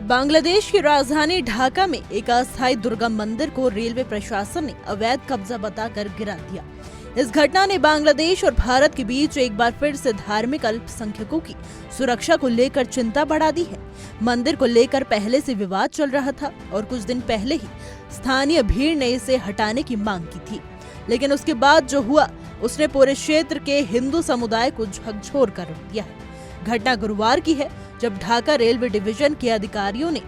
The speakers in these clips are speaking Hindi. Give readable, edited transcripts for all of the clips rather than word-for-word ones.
बांग्लादेश की राजधानी ढाका में एक अस्थायी दुर्गा मंदिर को रेलवे प्रशासन ने अवैध कब्जा बताकर गिरा दिया। इस घटना ने बांग्लादेश और भारत के बीच एक बार फिर से धार्मिक अल्पसंख्यकों की सुरक्षा को लेकर चिंता बढ़ा दी है। मंदिर को लेकर पहले से विवाद चल रहा था और कुछ दिन पहले ही स्थानीय भीड़ ने इसे हटाने की मांग की थी, लेकिन उसके बाद जो हुआ उसने पूरे क्षेत्र के हिंदू समुदाय को झकझोर कर रख दिया है। घटना गुरुवार की है, जब ढाका रेलवे डिवीजन के अधिकारियों ने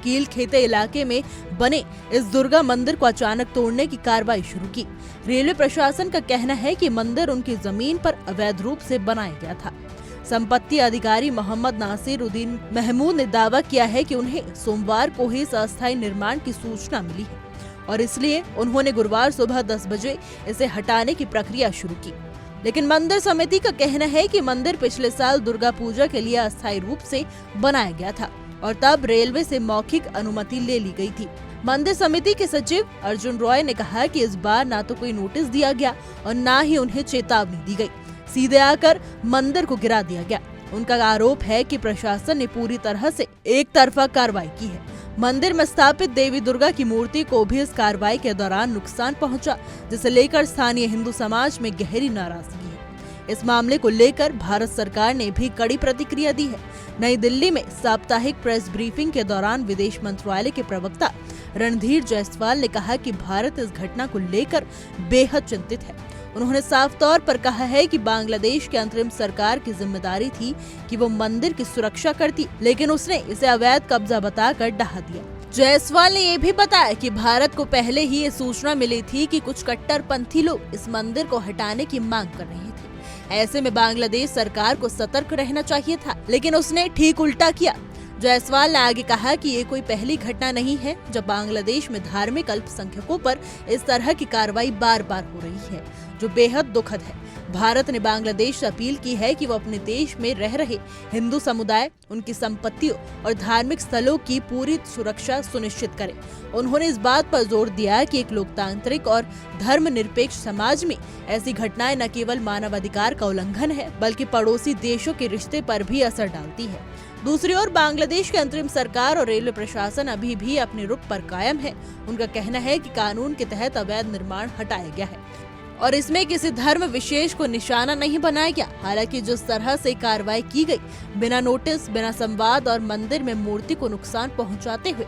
कील खेते इलाके में बने इस दुर्गा मंदिर को अचानक तोड़ने की कार्रवाई शुरू की। रेलवे प्रशासन का कहना है कि मंदिर उनकी जमीन पर अवैध रूप से बनाया गया था। संपत्ति अधिकारी मोहम्मद नासिर उद्दीन महमूद ने दावा किया है कि उन्हें सोमवार को ही इस अस्थायी निर्माण की सूचना मिली है और इसलिए उन्होंने गुरुवार सुबह 10 बजे इसे हटाने की प्रक्रिया शुरू की। लेकिन मंदिर समिति का कहना है कि मंदिर पिछले साल दुर्गा पूजा के लिए अस्थायी रूप से बनाया गया था और तब रेलवे से मौखिक अनुमति ले ली गई थी। मंदिर समिति के सचिव अर्जुन रॉय ने कहा कि इस बार ना तो कोई नोटिस दिया गया और ना ही उन्हें चेतावनी दी गई, सीधे आकर मंदिर को गिरा दिया गया। उनका आरोप है कि प्रशासन ने पूरी तरह से एक तरफा कार्रवाई की है। मंदिर में स्थापित देवी दुर्गा की मूर्ति को भी इस कार्रवाई के दौरान नुकसान पहुंचा, जिसे लेकर स्थानीय हिंदू समाज में गहरी नाराजगी है। इस मामले को लेकर भारत सरकार ने भी कड़ी प्रतिक्रिया दी है। नई दिल्ली में साप्ताहिक प्रेस ब्रीफिंग के दौरान विदेश मंत्रालय के प्रवक्ता रणधीर जायसवाल ने कहा कि भारत इस घटना को लेकर बेहद चिंतित है। उन्होंने साफ तौर पर कहा है कि बांग्लादेश की अंतरिम सरकार की जिम्मेदारी थी कि वो मंदिर की सुरक्षा करती, लेकिन उसने इसे अवैध कब्जा बताकर ढहा दिया। जायसवाल ने ये भी बताया कि भारत को पहले ही ये सूचना मिली थी कि कुछ कट्टरपंथी लोग इस मंदिर को हटाने की मांग कर रहे थे। ऐसे में बांग्लादेश सरकार को सतर्क रहना चाहिए था, लेकिन उसने ठीक उल्टा किया। जायसवाल ने आगे कहा कि ये कोई पहली घटना नहीं है जब बांग्लादेश में धार्मिक अल्पसंख्यकों पर इस तरह की कार्रवाई बार बार हो रही है, जो बेहद दुखद है। भारत ने बांग्लादेश से अपील की है कि वो अपने देश में रह रहे हिंदू समुदाय, उनकी संपत्तियों और धार्मिक स्थलों की पूरी सुरक्षा सुनिश्चित करे। उन्होंने इस बात पर जोर दिया कि एक लोकतांत्रिक और धर्मनिरपेक्ष समाज में ऐसी घटनाएं न केवल मानवाधिकार का उल्लंघन है, बल्कि पड़ोसी देशों के रिश्ते पर भी असर डालती है। दूसरी ओर बांग्लादेश की अंतरिम सरकार और रेलवे प्रशासन अभी भी अपने रुख पर कायम है। उनका कहना है कि कानून के तहत अवैध निर्माण हटाया गया है और इसमें किसी धर्म विशेष को निशाना नहीं बनाया गया। हालांकि जिस तरह से कार्रवाई की गई, बिना नोटिस, बिना संवाद और मंदिर में मूर्ति को नुकसान पहुंचाते हुए,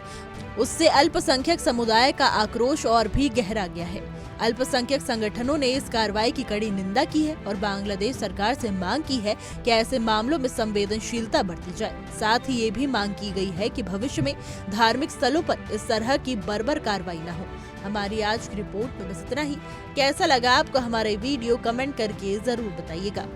उससे अल्पसंख्यक समुदाय का आक्रोश और भी गहरा गया है। अल्पसंख्यक संगठनों ने इस कार्रवाई की कड़ी निंदा की है और बांग्लादेश सरकार से मांग की है कि ऐसे मामलों में संवेदनशीलता बरती जाए। साथ ही ये भी मांग की गई है कि भविष्य में धार्मिक स्थलों पर इस तरह की बर्बर कार्रवाई न हो। हमारी आज की रिपोर्ट में बस इतना ही। कैसा लगा आपको हमारा वीडियो, कमेंट करके जरूर बताइएगा।